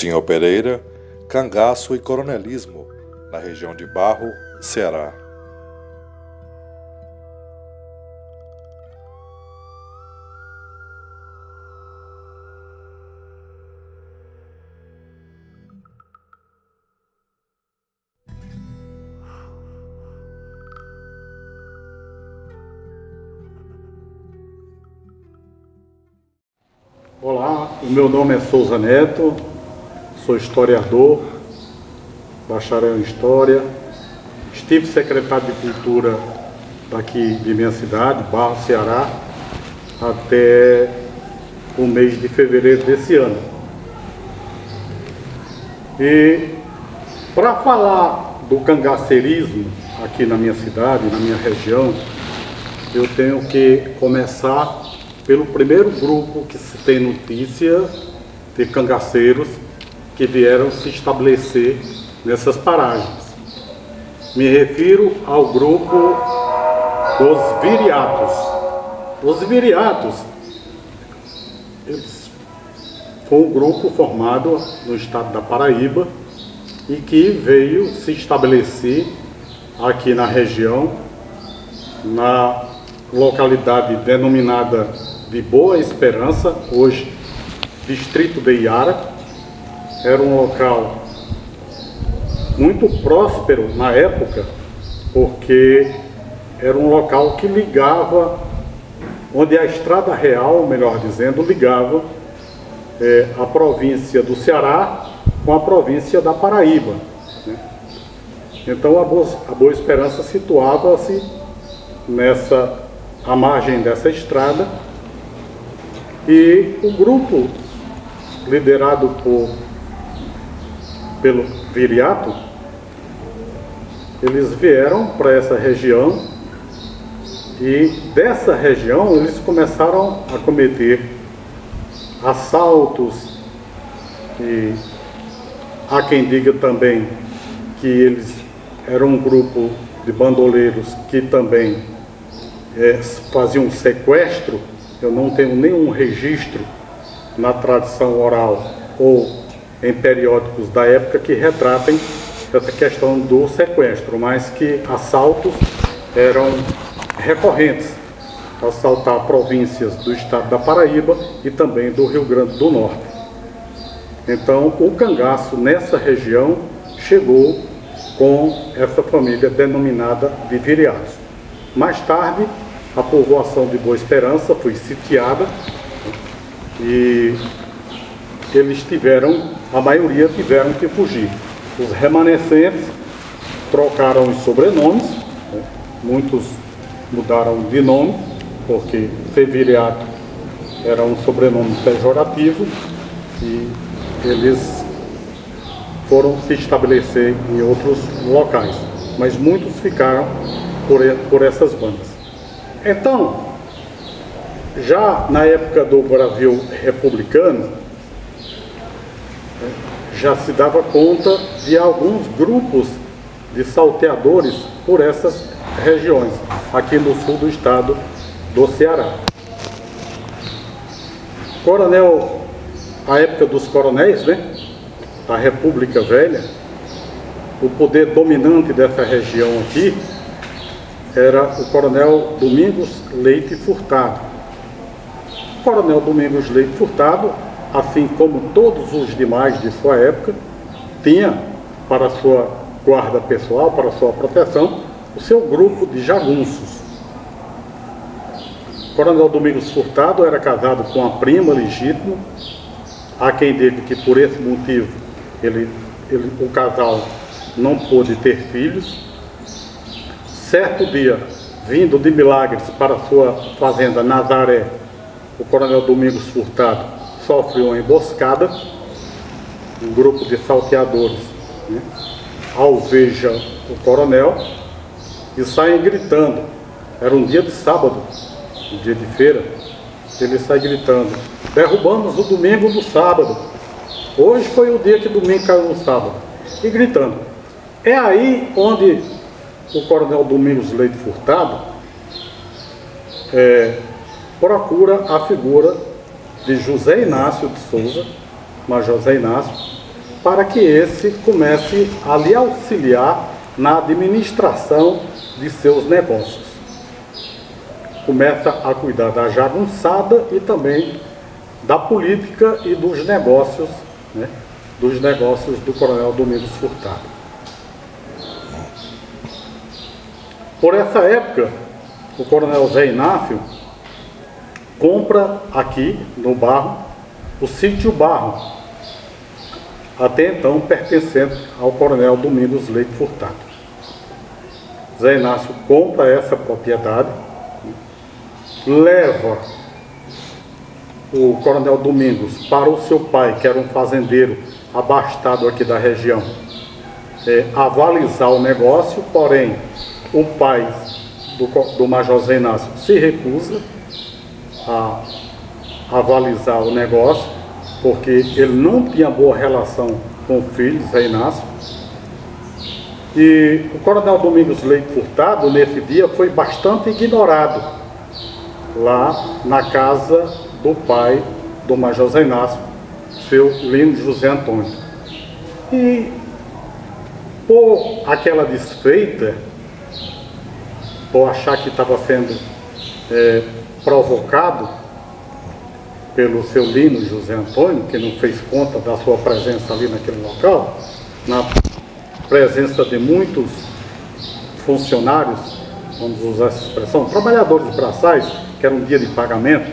Sr. Pereira, cangaço e coronelismo, na região de Barro, Ceará. Olá, o meu nome é Souza Neto, sou historiador, bacharel em História, estive secretário de Cultura daqui de minha cidade, Barro, Ceará, até o mês de fevereiro desse ano. E para falar do cangaceirismo aqui na minha cidade, na minha região, eu tenho que começar pelo primeiro grupo que se tem notícia de cangaceiros que vieram se estabelecer nessas paragens. Me refiro ao grupo dos viriatos. Os viriatos, eles foi um grupo formado no estado da Paraíba e que veio se estabelecer aqui na região, na localidade denominada de Boa Esperança, hoje distrito de Iara. Era um local muito próspero na época, porque era um local que ligava, onde a Estrada Real, melhor dizendo, ligava a província do Ceará com a província da Paraíba, né? Então a Boa Esperança situava-se à margem dessa estrada. E o grupo, liderado pelo viriato, eles vieram para essa região e dessa região eles começaram a cometer assaltos, e há quem diga também que eles eram um grupo de bandoleiros que também faziam sequestro. Eu não tenho nenhum registro na tradição oral ou em periódicos da época que retratem essa questão do sequestro, mas que assaltos eram recorrentes, assaltar províncias do estado da Paraíba e também do Rio Grande do Norte. Então o cangaço nessa região chegou com essa família denominada de viriatos. Mais tarde, a povoação de Boa Esperança foi sitiada e eles a maioria tiveram que fugir. Os remanescentes trocaram os sobrenomes, né? Muitos mudaram de nome, porque ser viriato era um sobrenome pejorativo, e eles foram se estabelecer em outros locais, mas muitos ficaram por essas bandas. Então, já na época do Brasil republicano, já se dava conta de alguns grupos de salteadores por essas regiões, aqui no sul do estado do Ceará. A época dos coronéis, né, a República Velha, o poder dominante dessa região aqui era o coronel Domingos Leite Furtado. O coronel Domingos Leite Furtado, assim como todos os demais de sua época, tinha para sua guarda pessoal, para sua proteção, o seu grupo de jagunços. O coronel Domingos Furtado era casado com a prima legítima. Há quem diga que por esse motivo o casal não pôde ter filhos. Certo dia, vindo de Milagres para sua fazenda Nazaré, o coronel Domingos Furtado sofre uma emboscada. Um grupo de salteadores, né, alveja o coronel e saem gritando. Era um dia de sábado, um dia de feira. Ele sai gritando: derrubamos o domingo do sábado. Hoje foi o dia que domingo caiu no sábado. E gritando. É aí onde o coronel Domingos Leite Furtado procura a figura de José Inácio de Souza, Major José Inácio, para que esse comece a lhe auxiliar na administração de seus negócios. Começa a cuidar da jagunçada e também da política e dos negócios, né, dos negócios do Coronel Domingos Furtado. Por essa época, o Coronel Zé Inácio compra aqui no Barro o sítio Barro, até então pertencente ao Coronel Domingos Leite Furtado. Zé Inácio compra essa propriedade, leva o Coronel Domingos para o seu pai, que era um fazendeiro abastado aqui da região, avalizar o negócio, porém o pai do Major Zé Inácio se recusa a avalizar o negócio, porque ele não tinha boa relação com o filho, Zé Inácio. E o Coronel Domingos Leite Furtado, nesse dia, foi bastante ignorado lá na casa do pai do Major Zé Inácio, seu Lino José Antônio. E por aquela desfeita, por achar que estava sendo provocado pelo seu Lino José Antônio, que não fez conta da sua presença ali naquele local, na presença de muitos funcionários, vamos usar essa expressão, trabalhadores braçais, que era um dia de pagamento,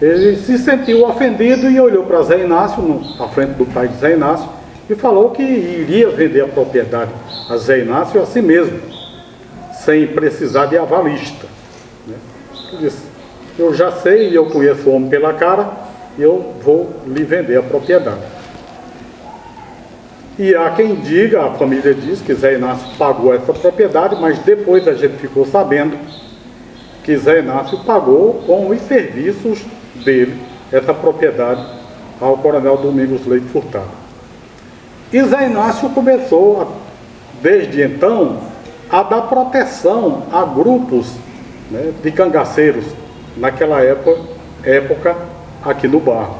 ele se sentiu ofendido e olhou para Zé Inácio, à frente do pai de Zé Inácio, e falou que iria vender a propriedade a Zé Inácio a si mesmo, sem precisar de avalista. Ele disse: eu já sei, eu conheço o homem pela cara, eu vou lhe vender a propriedade. E há quem diga, a família diz que Zé Inácio pagou essa propriedade, mas depois a gente ficou sabendo que Zé Inácio pagou com os serviços dele essa propriedade ao Coronel Domingos Leite Furtado. E Zé Inácio começou, desde então, a dar proteção a grupos, né, de cangaceiros, naquela época aqui no Barro.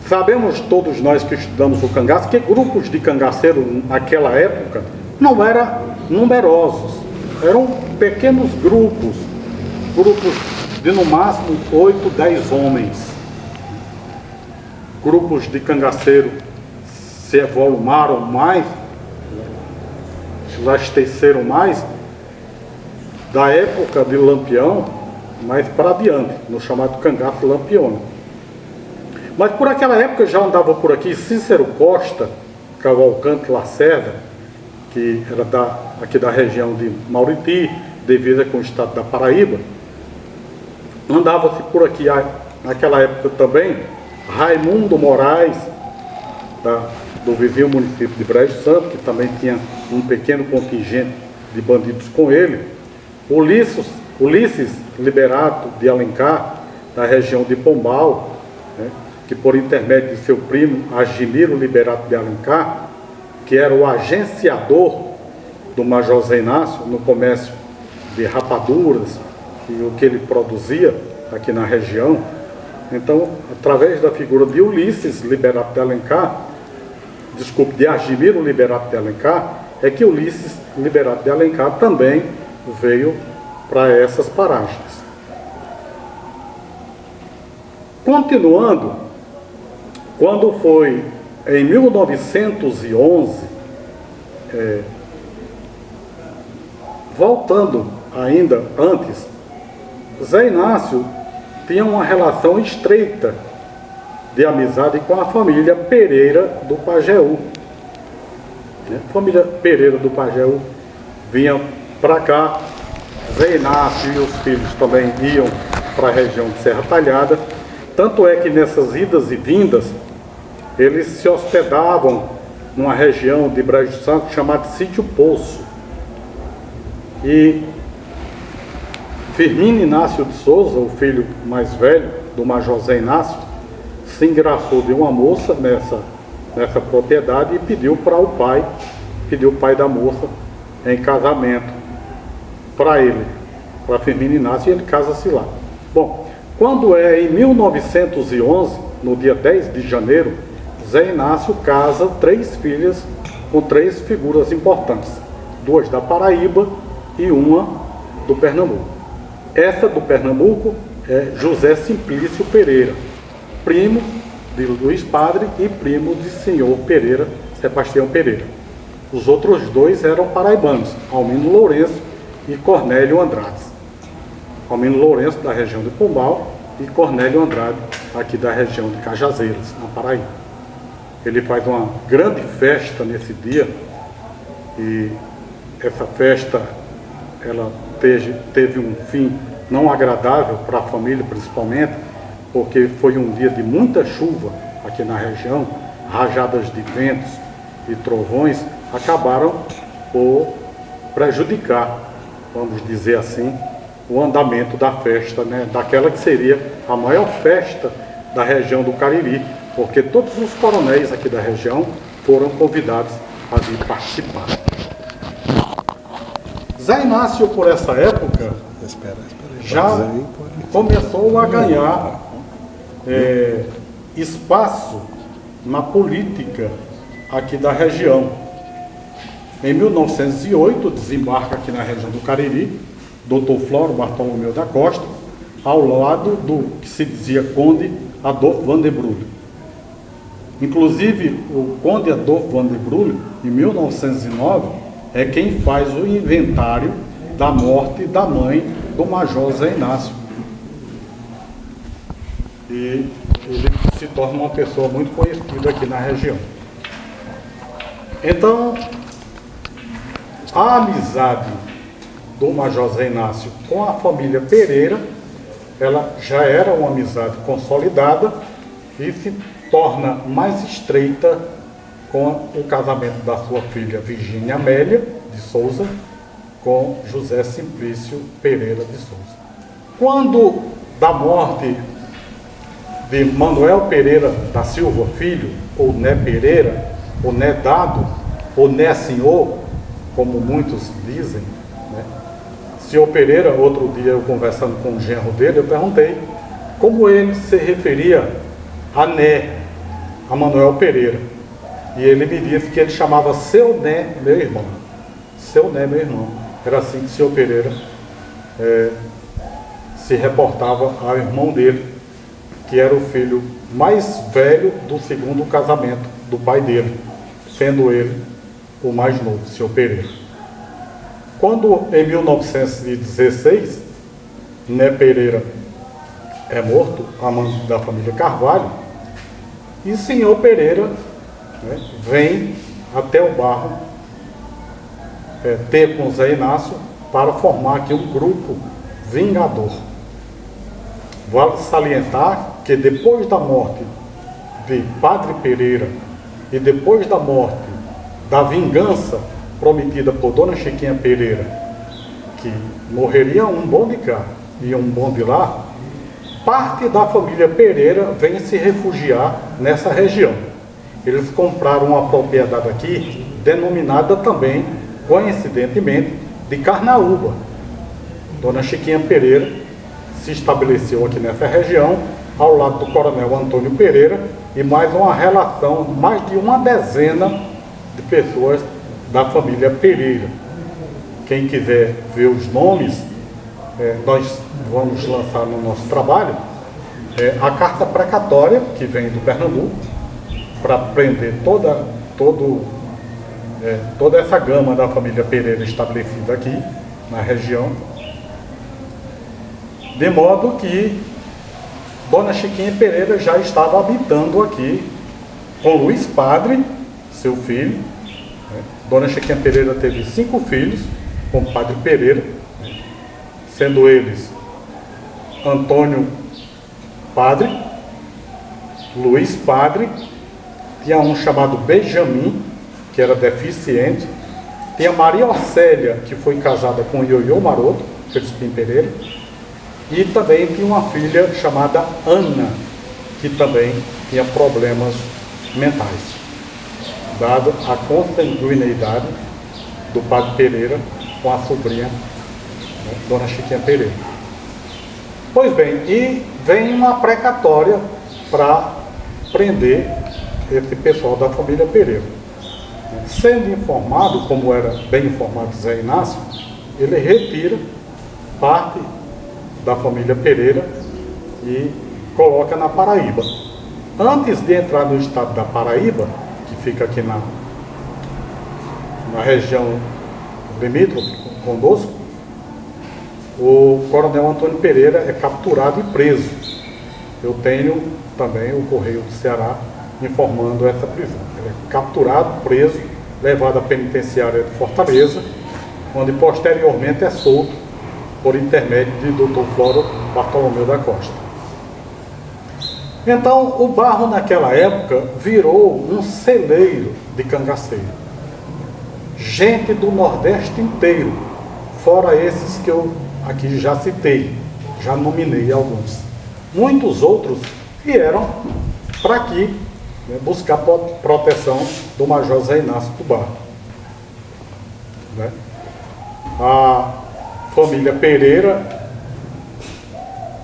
Sabemos todos nós que estudamos o cangaço que grupos de cangaceiro naquela época não eram numerosos, eram pequenos grupos de no máximo 8, 10 homens. Grupos de cangaceiro se evolumaram mais, se lasteceram mais da época de Lampião, mais para adiante, no chamado cangaço lampião. Mas por aquela época já andava por aqui Cícero Costa, Cavalcante Lacerda, que era aqui da região de Mauriti, divisa com o estado da Paraíba. Andava-se por aqui naquela época também Raimundo Moraes, do vizinho município de Brejo Santo, que também tinha um pequeno contingente de bandidos com ele. Ulisses Liberato de Alencar, da região de Pombal, né, que por intermédio de seu primo Agimiro Liberato de Alencar, que era o agenciador do Major Zé Inácio no comércio de rapaduras e o que ele produzia aqui na região. Então, através da figura de Ulisses Liberato de Alencar, de Agimiro Liberato de Alencar, é que Ulisses Liberato de Alencar também veio para essas paragens. Continuando, quando foi em 1911, voltando ainda antes, Zé Inácio tinha uma relação estreita de amizade com a família Pereira do Pajeú. A família Pereira do Pajeú vinha para cá, Zé Inácio e os filhos também iam para a região de Serra Talhada, tanto é que nessas idas e vindas, eles se hospedavam numa região de Brejo Santo chamada Sítio Poço. E Firmino Inácio de Souza, o filho mais velho do Major Zé Inácio, se engraçou de uma moça nessa propriedade e pediu para o pai da moça em casamento para ele, para Firmino Inácio, e ele casa-se lá. Bom, quando é em 1911, no dia 10 de janeiro, Zé Inácio casa 3 filhas com 3 figuras importantes, 2 da Paraíba e uma do Pernambuco. Essa do Pernambuco é José Simplício Pereira, primo de Luiz Padre e primo de Senhor Pereira, Sebastião Pereira. Os outros 2 eram paraibanos, Almino Lourenço e Cornélio Andrade. Almino Lourenço, da região de Pombal, e Cornélio Andrade, aqui da região de Cajazeiras, na Paraíba. Ele faz uma grande festa nesse dia, e essa festa ela teve um fim não agradável para a família, principalmente, porque foi um dia de muita chuva aqui na região, rajadas de ventos e trovões acabaram por prejudicar, vamos dizer assim, o andamento da festa, né, daquela que seria a maior festa da região do Cariri, porque todos os coronéis aqui da região foram convidados a vir participar. Zé Inácio, por essa época, já começou a ganhar espaço na política aqui da região. Em 1908, desembarca aqui na região do Cariri, Dr. Floro Bartolomeu da Costa, ao lado do que se dizia Conde Adolfo van der Brugge. Inclusive, o Conde Adolfo van der Brugge, em 1909, é quem faz o inventário da morte da mãe do Major Zé Inácio. E ele se torna uma pessoa muito conhecida aqui na região. Então, a amizade do Major Zé Inácio com a família Pereira, ela já era uma amizade consolidada e se torna mais estreita com o casamento da sua filha Virgínia Amélia de Souza com José Simplício Pereira de Souza. Quando da morte de Manuel Pereira da Silva Filho, ou Né Pereira, ou Né Dado, ou Né Senhor, como muitos dizem, né? Senhor Pereira, outro dia eu conversando com o genro dele, eu perguntei como ele se referia a Né, a Manuel Pereira. E ele me disse que ele chamava Seu Né, meu irmão. Seu Né, meu irmão. Era assim que o senhor Pereira se reportava ao irmão dele, que era o filho mais velho do segundo casamento do pai dele, sendo ele o mais novo, o senhor Pereira. Quando, em 1916, Né Pereira é morto, amante da família Carvalho, e senhor Pereira, né, vem até o Barro ter com Zé Inácio para formar aqui um grupo vingador. Vale salientar que depois da morte de Padre Pereira e depois da morte da vingança prometida por Dona Chiquinha Pereira, que morreria um bom de cá e um bom de lá, parte da família Pereira vem se refugiar nessa região. Eles compraram uma propriedade aqui, denominada também, coincidentemente, de Carnaúba. Dona Chiquinha Pereira se estabeleceu aqui nessa região, ao lado do coronel Antônio Pereira, e mais uma relação, mais de uma dezena de pessoas da família Pereira. Quem quiser ver os nomes, nós vamos lançar no nosso trabalho a carta precatória, que vem do Pernambuco, para prender toda essa gama da família Pereira estabelecida aqui na região, de modo que Dona Chiquinha Pereira já estava habitando aqui com Luiz Padre, seu filho. Dona Chiquinha Pereira teve 5 filhos com o Padre Pereira, sendo eles Antônio Padre, Luiz Padre, tinha um chamado Benjamin, que era deficiente, tinha Maria Orcélia, que foi casada com Ioiô Maroto, Felizpim Pereira, e também tinha uma filha chamada Ana, que também tinha problemas mentais, dado a consanguineidade do Padre Pereira com a sobrinha, né, Dona Chiquinha Pereira. Pois bem, e vem uma precatória para prender esse pessoal da família Pereira. Sendo informado, como era bem informado Zé Inácio, ele retira parte da família Pereira e coloca na Paraíba. Antes de entrar no estado da Paraíba, que fica aqui na região limítrofe conosco, o coronel Antônio Pereira é capturado e preso. Eu tenho também o Correio do Ceará informando essa prisão. Ele é capturado, preso, levado à penitenciária de Fortaleza, onde posteriormente é solto por intermédio de Dr. Floro Bartolomeu da Costa. Então, o Barro naquela época virou um celeiro de cangaceiro. Gente do Nordeste inteiro, fora esses que eu aqui já citei, já nominei alguns. Muitos outros vieram para aqui, né, buscar proteção do Major Zé Inácio do Barro. Né? A família Pereira,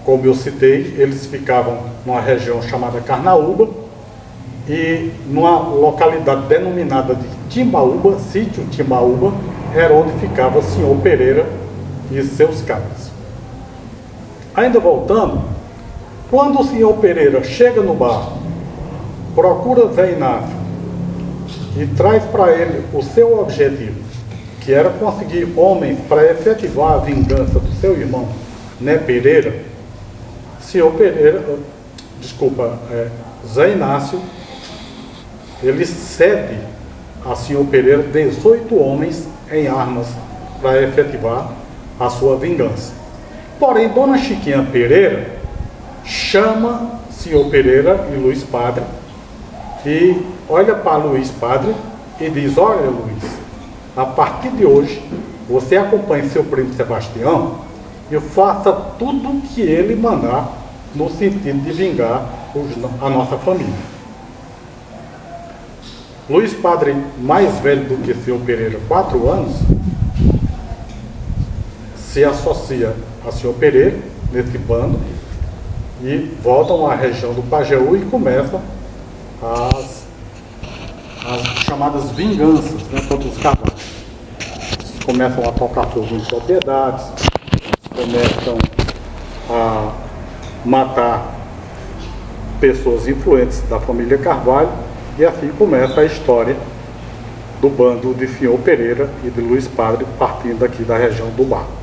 como eu citei, eles ficavam numa região chamada Carnaúba e numa localidade denominada de Timbaúba, sítio Timbaúba, era onde ficava o senhor Pereira e seus cabras. Ainda voltando, quando o senhor Pereira chega no Barro, procura Zé Inácio e traz para ele o seu objetivo, que era conseguir homens para efetivar a vingança do seu irmão Né Pereira, Zé Inácio, ele cede a senhor Pereira 18 homens em armas para efetivar a sua vingança. Porém, Dona Chiquinha Pereira chama senhor Pereira e Luiz Padre e olha para Luiz Padre e diz: olha, Luiz, a partir de hoje você acompanhe seu primo Sebastião e faça tudo o que ele mandar no sentido de vingar a nossa família. Luiz Padre, mais velho do que senhor Pereira, 4 anos, se associa a senhor Pereira nesse bando e voltam à região do Pajeú e começam as chamadas vinganças, né, contra os cavalos. Começam a tocar fogo em propriedades, começam a matar pessoas influentes da família Carvalho, e assim começa a história do bando de senhor Pereira e de Luiz Padre partindo aqui da região do Barro.